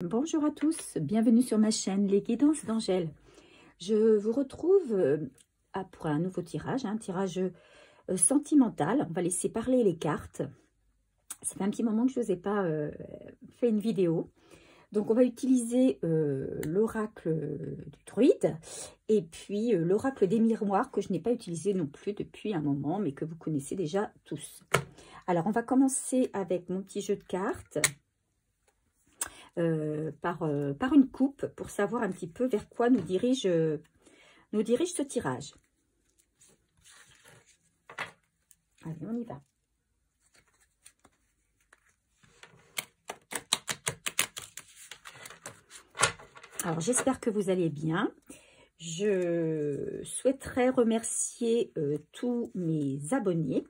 Bonjour à tous, bienvenue sur ma chaîne Les Guidances d'Angèle. Je vous retrouve pour un nouveau tirage, un tirage sentimental. On va laisser parler les cartes. Ça fait un petit moment que je n'osais pas fait une vidéo. Donc on va utiliser l'oracle du druide et puis l'oracle des miroirs que je n'ai pas utilisé non plus depuis un moment, mais que vous connaissez déjà tous. Alors on va commencer avec mon petit jeu de cartes. Par une coupe pour savoir un petit peu vers quoi nous dirige ce tirage. Allez, on y va. Alors, j'espère que vous allez bien. Je souhaiterais remercier tous mes abonnés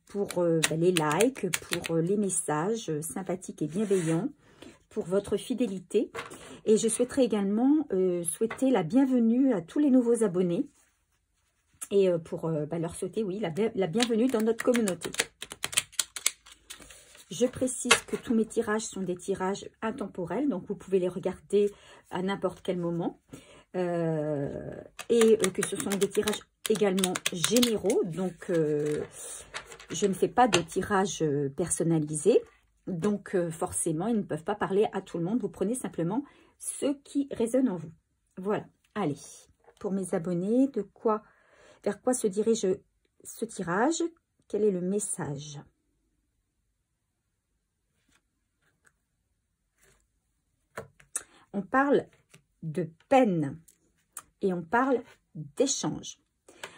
pour les likes, pour les messages sympathiques et bienveillants, pour votre fidélité. Et je souhaiterais également souhaiter la bienvenue à tous les nouveaux abonnés et pour leur souhaiter, oui, la bienvenue dans notre communauté. Je précise que tous mes tirages sont des tirages intemporels, donc vous pouvez les regarder à n'importe quel moment. Et que ce sont des tirages également généraux, donc je ne fais pas de tirage personnalisé, donc forcément ils ne peuvent pas parler à tout le monde. Vous prenez simplement ce qui résonne en vous. Voilà, allez, pour mes abonnés, vers quoi se dirige ce tirage? Quel est le message? On parle de peine et on parle d'échange.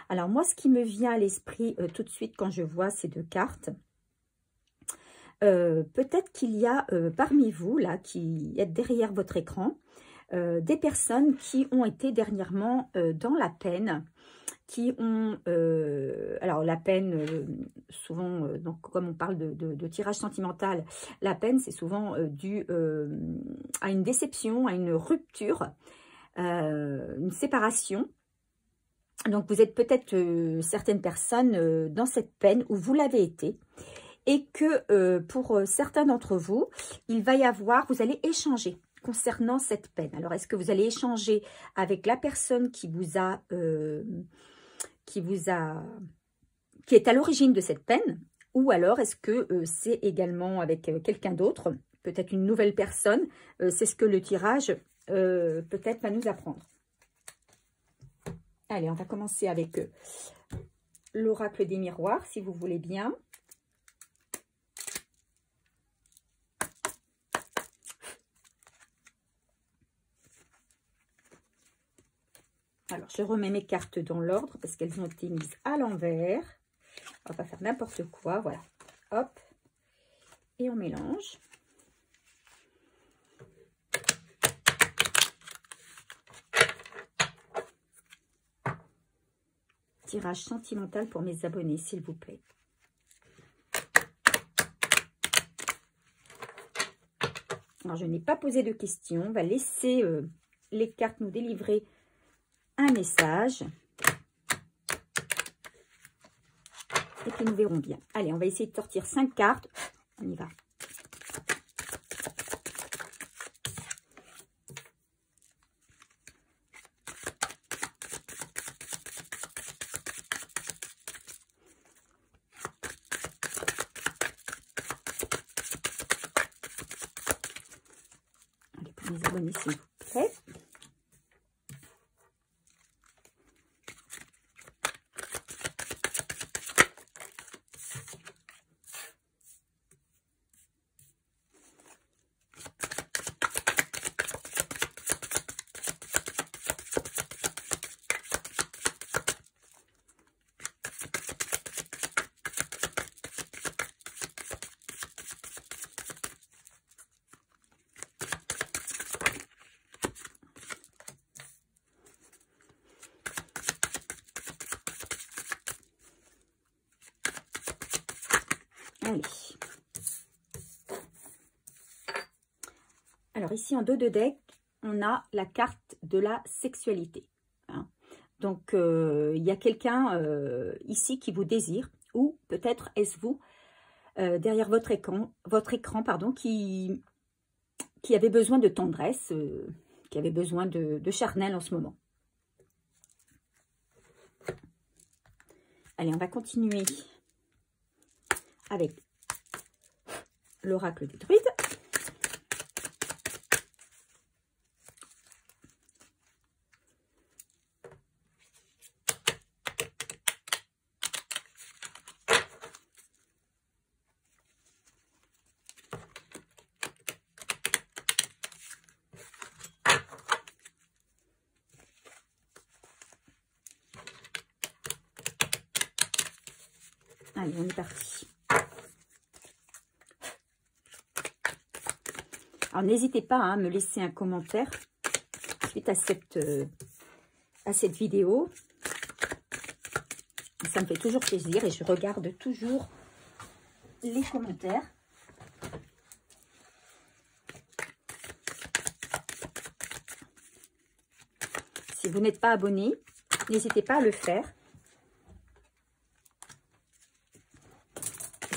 Alors moi, ce qui me vient à l'esprit tout de suite quand je vois ces deux cartes, peut-être qu'il y a parmi vous, là, qui êtes derrière votre écran, des personnes qui ont été dernièrement dans la peine, qui ont, alors la peine, souvent, donc comme on parle de tirage sentimental, la peine c'est souvent dû à une déception, à une rupture, une séparation. Donc vous êtes peut-être certaines personnes dans cette peine où vous l'avez été, et que pour certains d'entre vous, il va y avoir, vous allez échanger concernant cette peine. Alors est-ce que vous allez échanger avec la personne qui est à l'origine de cette peine, ou alors est-ce que c'est également avec quelqu'un d'autre, peut-être une nouvelle personne? C'est ce que le tirage peut-être va nous apprendre. Allez, on va commencer avec l'oracle des miroirs, si vous voulez bien. Alors, je remets mes cartes dans l'ordre parce qu'elles ont été mises à l'envers. On va pas faire n'importe quoi, voilà. Hop. Et on mélange. Tirage sentimental pour mes abonnés, s'il vous plaît. Alors, je n'ai pas posé de questions. On va laisser les cartes nous délivrer un message. Et puis, nous verrons bien. Allez, on va essayer de sortir 5 cartes. On y va. Mes abonnés, s'il vous plaît. Allez. Alors ici en dos de deck, on a la carte de la sexualité. Hein. Donc il y a quelqu'un ici qui vous désire, ou peut-être est-ce vous derrière votre écran, pardon, qui qui avait besoin de tendresse, qui avait besoin de charnel en ce moment. Allez, on va continuer avec l'oracle des druides. Allez, on est parti. Alors, n'hésitez pas à me laisser un commentaire suite à cette vidéo. Ça me fait toujours plaisir et je regarde toujours les commentaires. Si vous n'êtes pas abonné, n'hésitez pas à le faire.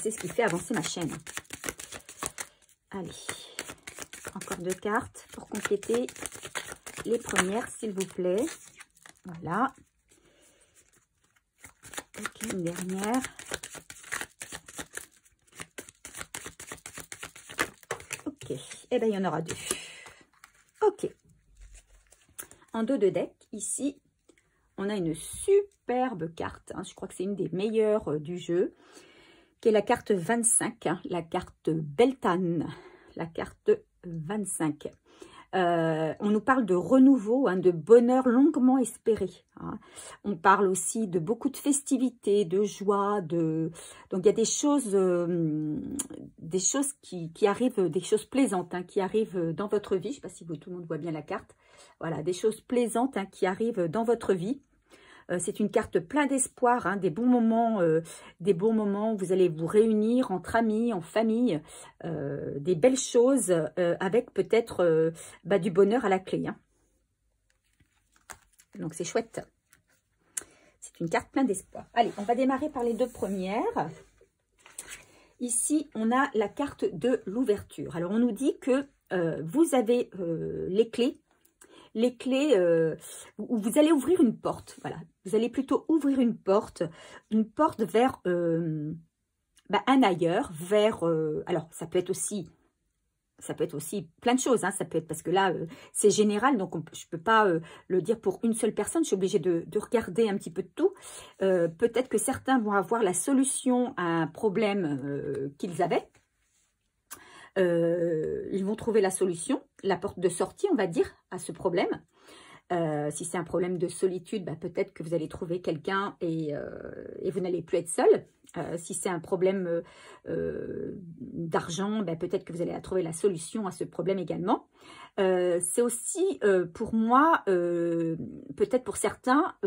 C'est ce qui fait avancer ma chaîne. Allez, encore 2 cartes pour compléter les premières, s'il vous plaît. Voilà. Ok, une dernière. Ok, et bien il y en aura 2. Ok. En dos de deck, ici, on a une superbe carte. Hein, je crois que c'est une des meilleures du jeu, qui est la carte 25, hein, la carte Beltane, la carte 25. On nous parle de renouveau, hein, de bonheur longuement espéré. Hein. On parle aussi de beaucoup de festivités, de joie, donc il y a des choses qui arrivent, des choses plaisantes, hein, qui arrivent dans votre vie. Je ne sais pas si tout le monde voit bien la carte. Voilà, des choses plaisantes, hein, qui arrivent dans votre vie. C'est une carte plein d'espoir, hein, des bons moments où vous allez vous réunir entre amis, en famille, des belles choses avec peut-être du bonheur à la clé. Hein. Donc c'est chouette. C'est une carte plein d'espoir. Allez, on va démarrer par les 2 premières. Ici, on a la carte de l'ouverture. Alors, on nous dit que vous avez les clés. Les clés où vous allez ouvrir une porte. Voilà, vous allez plutôt ouvrir une porte vers un ailleurs, vers alors ça peut être aussi plein de choses, hein. Ça peut être, parce que là c'est général, donc je peux pas le dire pour une seule personne, je suis obligée de regarder un petit peu de tout. Peut-être que certains vont avoir la solution à un problème qu'ils avaient. Ils vont trouver la solution, la porte de sortie, on va dire, à ce problème. Si c'est un problème de solitude, peut-être que vous allez trouver quelqu'un et vous n'allez plus être seul. Si c'est un problème d'argent, peut-être que vous allez trouver la solution à ce problème également. C'est aussi pour moi, peut-être pour certains,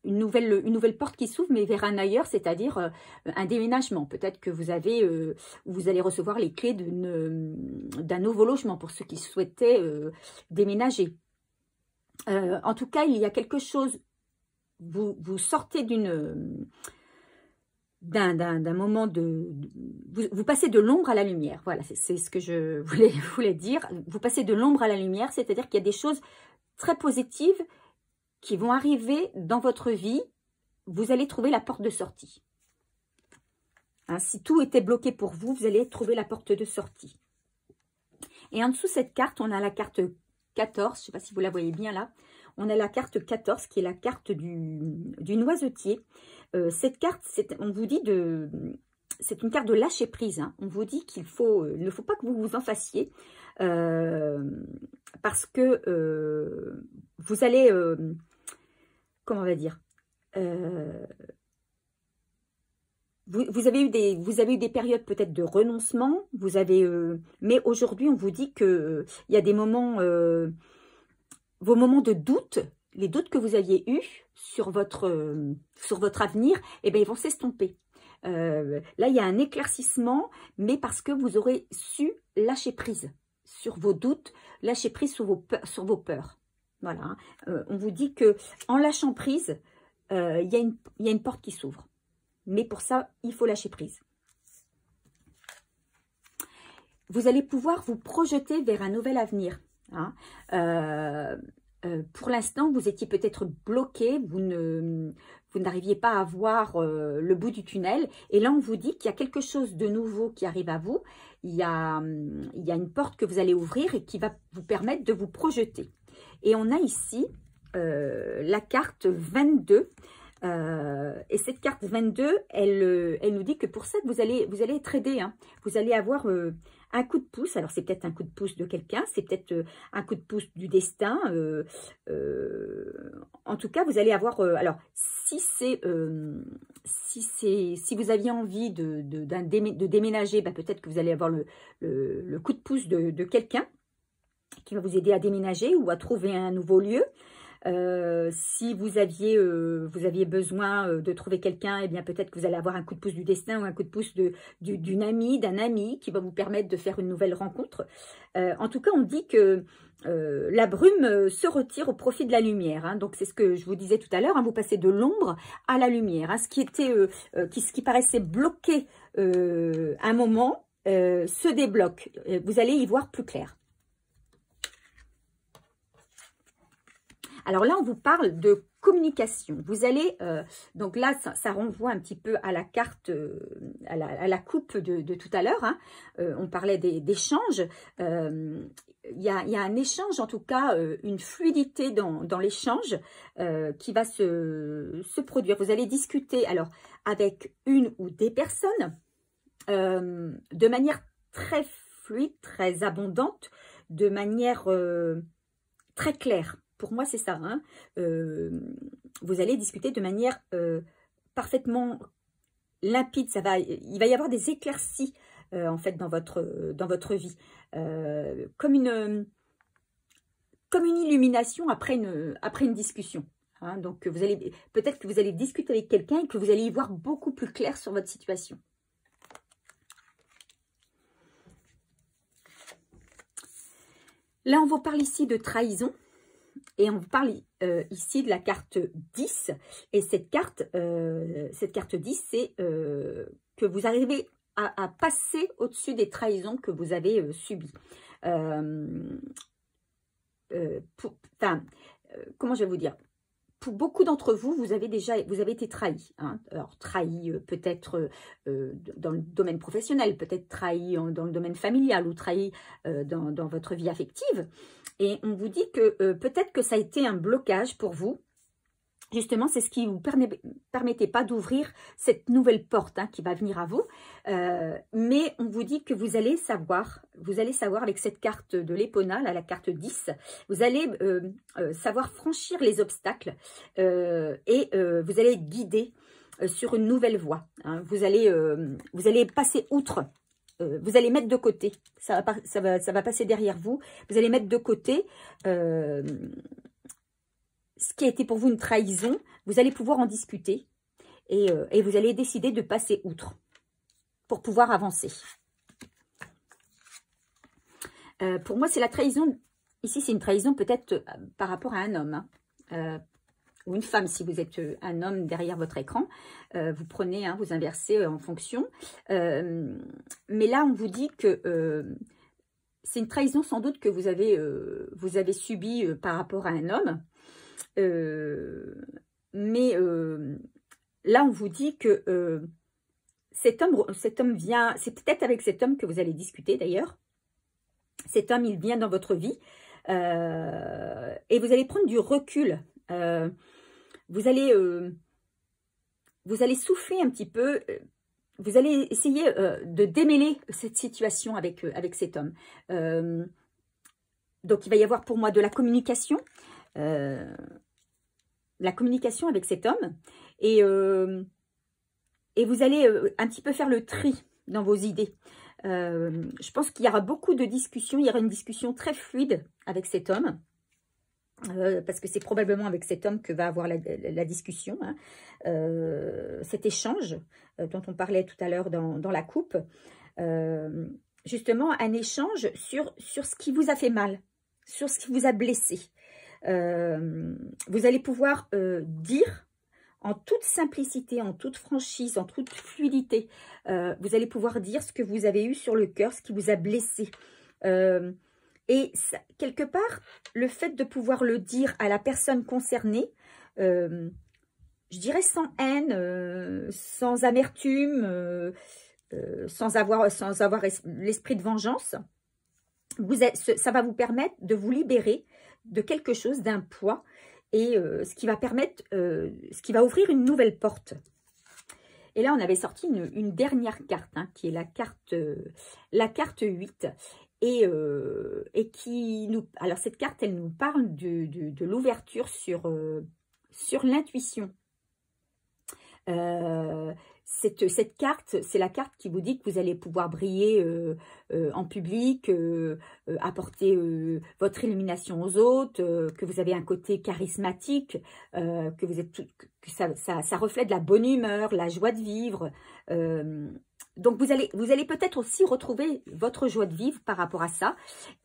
une nouvelle porte qui s'ouvre, mais vers un ailleurs, c'est-à-dire un déménagement. Peut-être que vous allez recevoir les clés d'un nouveau logement pour ceux qui souhaitaient déménager. En tout cas, il y a quelque chose, vous sortez d'un moment vous passez de l'ombre à la lumière. Voilà, c'est ce que je voulais dire. Vous passez de l'ombre à la lumière, c'est-à-dire qu'il y a des choses très positives qui vont arriver dans votre vie. Vous allez trouver la porte de sortie. Hein, si tout était bloqué pour vous, vous allez trouver la porte de sortie. Et en dessous de cette carte, on a la carte 14. Je ne sais pas si vous la voyez bien là. On a la carte 14 qui est la carte du noisetier. Cette carte, on vous dit c'est une carte de lâcher prise. Hein. On vous dit qu'il ne faut pas que vous vous en fassiez. Parce que vous allez... comment on va dire, vous avez eu des périodes peut-être de renoncement, mais aujourd'hui on vous dit que il y a des moments, vos moments de doute, les doutes que vous aviez eus sur votre avenir, ils vont s'estomper. Là il y a un éclaircissement, mais parce que vous aurez su lâcher prise sur vos doutes, lâcher prise sur vos peurs. Voilà, on vous dit que en lâchant prise, il y a une porte qui s'ouvre. Mais pour ça, il faut lâcher prise. vous allez pouvoir vous projeter vers un nouvel avenir. Hein. Pour l'instant, vous étiez peut-être bloqué, vous n'arriviez pas à voir le bout du tunnel. Et là, on vous dit qu'il y a quelque chose de nouveau qui arrive à vous. Il y a une porte que vous allez ouvrir et qui va vous permettre de vous projeter. Et on a ici la carte 22. Et cette carte 22, elle nous dit que pour ça, vous allez être aidé. Hein. Vous allez avoir un coup de pouce. Alors, c'est peut-être un coup de pouce de quelqu'un, c'est peut-être un coup de pouce du destin. En tout cas, vous allez avoir... alors, si vous aviez envie de déménager, bah, peut-être que vous allez avoir le coup de pouce de quelqu'un qui va vous aider à déménager ou à trouver un nouveau lieu. Si vous aviez besoin de trouver quelqu'un, eh bien peut-être que vous allez avoir un coup de pouce du destin ou un coup de pouce d'un ami qui va vous permettre de faire une nouvelle rencontre. En tout cas, on dit que la brume se retire au profit de la lumière. Hein. Donc c'est ce que je vous disais tout à l'heure, hein, vous passez de l'ombre à la lumière. Hein. Ce qui paraissait bloqué un moment se débloque. Vous allez y voir plus clair. Alors là, on vous parle de communication. Vous allez, donc là, ça renvoie un petit peu à la carte, à la coupe de tout à l'heure. Hein. On parlait d'échanges. Il y a un échange, en tout cas, une fluidité dans l'échange qui va se produire. Vous allez discuter alors avec une ou des personnes de manière très fluide, très abondante, de manière très claire. Pour moi, c'est ça. Hein. Vous allez discuter de manière parfaitement limpide. Il va y avoir des éclaircies en fait dans votre vie, comme une illumination après une discussion. Hein. Donc peut-être que vous allez discuter avec quelqu'un et que vous allez y voir beaucoup plus clair sur votre situation. Là, on vous parle ici de trahison. Et on vous parle ici de la carte 10. Et cette carte 10, c'est que vous arrivez à passer au-dessus des trahisons que vous avez subies. Comment je vais vous dire? Pour beaucoup d'entre vous, vous avez été trahis. Hein. Alors, trahi peut-être dans le domaine professionnel, peut-être trahi dans le domaine familial ou trahi dans votre vie affective. Et on vous dit que peut-être que ça a été un blocage pour vous. Justement, c'est ce qui ne vous permettait pas d'ouvrir cette nouvelle porte hein, qui va venir à vous. Mais on vous dit que vous allez savoir avec cette carte de l'Épona, la carte 10, vous allez savoir franchir les obstacles et vous allez être guidé sur une nouvelle voie. Hein. Vous allez passer outre. Vous allez mettre de côté, ça va passer derrière vous. Vous allez mettre de côté ce qui a été pour vous une trahison. Vous allez pouvoir en discuter et vous allez décider de passer outre pour pouvoir avancer. Pour moi, c'est la trahison. Ici, c'est une trahison peut-être par rapport à un homme hein, ou une femme. Si vous êtes un homme derrière votre écran, vous prenez, hein, vous inversez en fonction. Mais là, on vous dit que c'est une trahison sans doute que vous avez subie par rapport à un homme. Mais là, on vous dit que cet homme vient, c'est peut-être avec cet homme que vous allez discuter d'ailleurs. Cet homme, il vient dans votre vie et vous allez prendre du recul. Vous allez souffler un petit peu. Vous allez essayer de démêler cette situation avec cet homme. Donc, il va y avoir pour moi de la communication avec cet homme. Et vous allez un petit peu faire le tri dans vos idées. Je pense qu'il y aura beaucoup de discussions. Il y aura une discussion très fluide avec cet homme. Parce que c'est probablement avec cet homme que va avoir la discussion. Hein. Cet échange dont on parlait tout à l'heure dans la coupe. Justement, un échange sur ce qui vous a fait mal. Sur ce qui vous a blessé. Vous allez pouvoir dire en toute simplicité, en toute franchise, en toute fluidité. Vous allez pouvoir dire ce que vous avez eu sur le cœur, ce qui vous a blessé. Et ça, quelque part, le fait de pouvoir le dire à la personne concernée, je dirais sans haine, sans amertume, sans avoir l'esprit de vengeance, ça va vous permettre de vous libérer de quelque chose, d'un poids, et ce qui va permettre, ce qui va ouvrir une nouvelle porte. Et là, on avait sorti une dernière carte, hein, qui est la carte 8, et qui nous... Alors, cette carte, elle nous parle de l'ouverture sur l'intuition. Cette carte, c'est la carte qui vous dit que vous allez pouvoir briller en public, apporter votre illumination aux autres, que vous avez un côté charismatique, que vous êtes que ça reflète la bonne humeur, la joie de vivre. Donc, vous allez peut-être aussi retrouver votre joie de vivre par rapport à ça.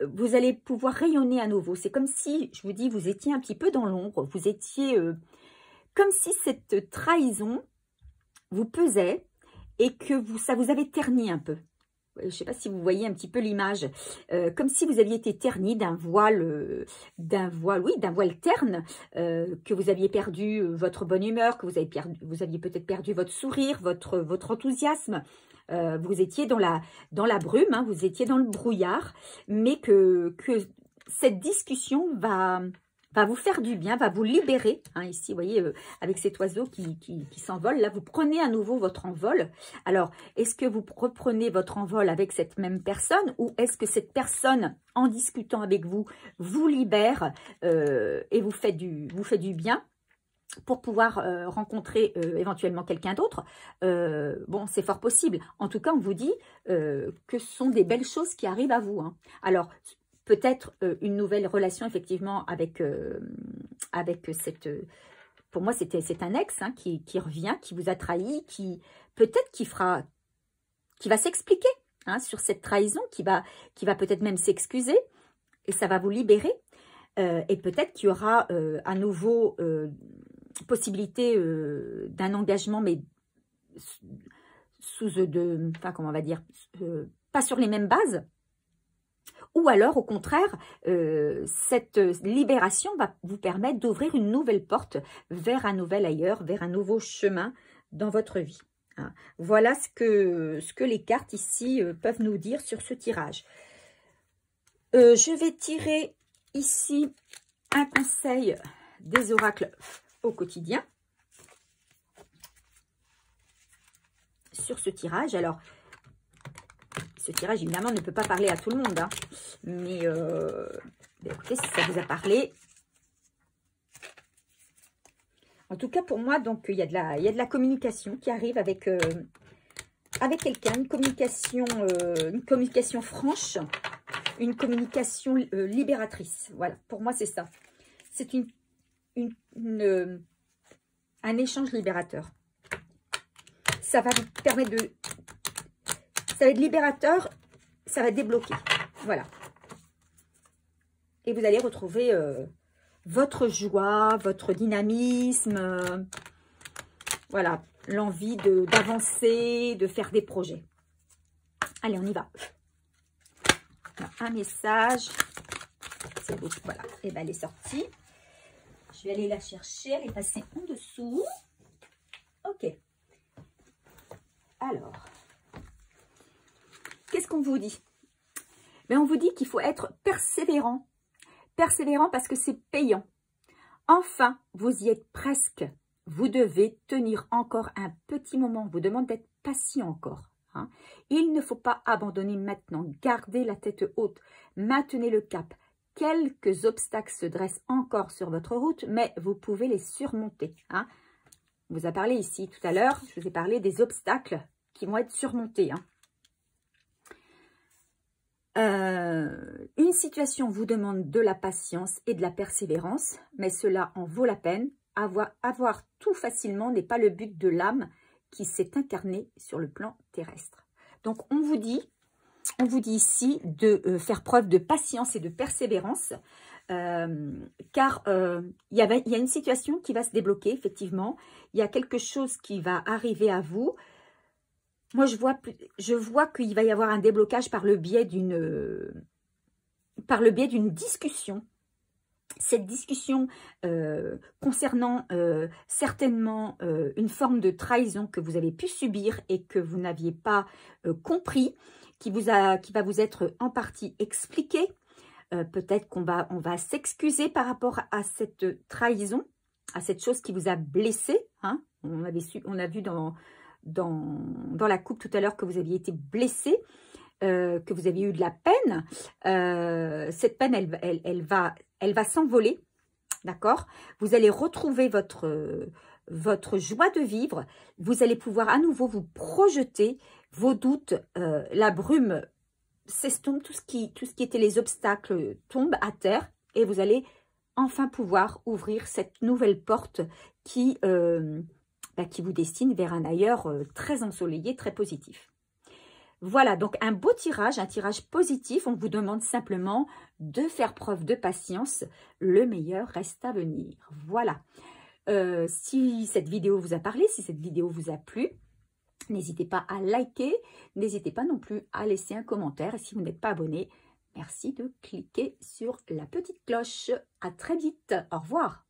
Vous allez pouvoir rayonner à nouveau. C'est comme si, je vous dis, vous étiez un petit peu dans l'ombre. Vous étiez comme si cette trahison vous pesait et que ça vous avait terni un peu. Je ne sais pas si vous voyez un petit peu l'image. Comme si vous aviez été terni d'un voile terne, que vous aviez perdu votre bonne humeur, que vous aviez peut-être perdu votre sourire, votre enthousiasme. Vous étiez dans la brume, hein, vous étiez dans le brouillard, mais que cette discussion va vous faire du bien, va vous libérer. Hein, ici, vous voyez, avec cet oiseau qui s'envole, là, vous prenez à nouveau votre envol. Alors, est-ce que vous reprenez votre envol avec cette même personne, ou est-ce que cette personne, en discutant avec vous, vous libère et vous fait du bien pour pouvoir rencontrer éventuellement quelqu'un d'autre? Bon, c'est fort possible. En tout cas, on vous dit que ce sont des belles choses qui arrivent à vous. Hein. Alors, peut-être une nouvelle relation, effectivement, avec cette... Pour moi, c'est un ex, hein, qui revient, qui vous a trahi, qui peut-être qui va s'expliquer, hein, sur cette trahison, qui va peut-être même s'excuser, et ça va vous libérer. Et peut-être qu'il y aura à nouveau possibilité d'un engagement, mais enfin, comment on va dire, pas sur les mêmes bases. Ou alors, au contraire, cette libération va vous permettre d'ouvrir une nouvelle porte vers un nouvel ailleurs, vers un nouveau chemin dans votre vie. Hein. Voilà ce que les cartes ici peuvent nous dire sur ce tirage. Je vais tirer ici un conseil des oracles au quotidien sur ce tirage. Alors, ce tirage, évidemment, ne peut pas parler à tout le monde. Hein. Mais écoutez, si ça vous a parlé. En tout cas, pour moi, donc, il y a de la communication qui arrive avec quelqu'un. Une communication franche. Une communication libératrice. Voilà, pour moi, c'est ça. C'est un échange libérateur. Ça va vous permettre de... Ça va être libérateur, ça va débloquer. Voilà. Et vous allez retrouver votre joie, votre dynamisme. Voilà, l'envie d'avancer, de faire des projets. Allez, on y va. Un message. C'est beau, voilà. Et bien, elle est sortie. Je vais aller la chercher. Elle est passée en dessous. Ok. Alors... Qu'est-ce qu'on vous dit? Mais on vous dit qu'il faut être persévérant. Persévérant parce que c'est payant. Enfin, vous y êtes presque. Vous devez tenir encore un petit moment. On vous demande d'être patient encore. Hein. Il ne faut pas abandonner maintenant. Gardez la tête haute. Maintenez le cap. Quelques obstacles se dressent encore sur votre route, mais vous pouvez les surmonter. Hein. On vous a parlé ici tout à l'heure. Je vous ai parlé des obstacles qui vont être surmontés. Hein. Une situation vous demande de la patience et de la persévérance, mais cela en vaut la peine. Avoir tout facilement n'est pas le but de l'âme qui s'est incarnée sur le plan terrestre. Donc, on vous dit on vous dit ici de faire preuve de patience et de persévérance, car il y a une situation qui va se débloquer, effectivement. Il y a quelque chose qui va arriver à vous. Moi, je vois qu'il va y avoir un déblocage par le biais d'une discussion. Cette discussion concernant certainement une forme de trahison que vous avez pu subir et que vous n'aviez pas compris, qui va vous être en partie expliquée. Peut-être qu'on va s'excuser par rapport à cette trahison, à cette chose qui vous a blessé. Hein. On a vu dans la coupe tout à l'heure que vous aviez été blessé, que vous aviez eu de la peine. Cette peine, elle va s'envoler, d'accord? Vous allez retrouver votre joie de vivre. Vous allez pouvoir à nouveau vous projeter. Vos doutes, la brume s'estompe, tout ce qui était les obstacles tombe à terre et vous allez enfin pouvoir ouvrir cette nouvelle porte qui vous destine vers un ailleurs très ensoleillé, très positif. Voilà, donc un beau tirage, un tirage positif. On vous demande simplement de faire preuve de patience. Le meilleur reste à venir. Voilà. Si cette vidéo vous a parlé, si cette vidéo vous a plu, n'hésitez pas à liker. N'hésitez pas non plus à laisser un commentaire. Et si vous n'êtes pas abonné, merci de cliquer sur la petite cloche. À très vite. Au revoir.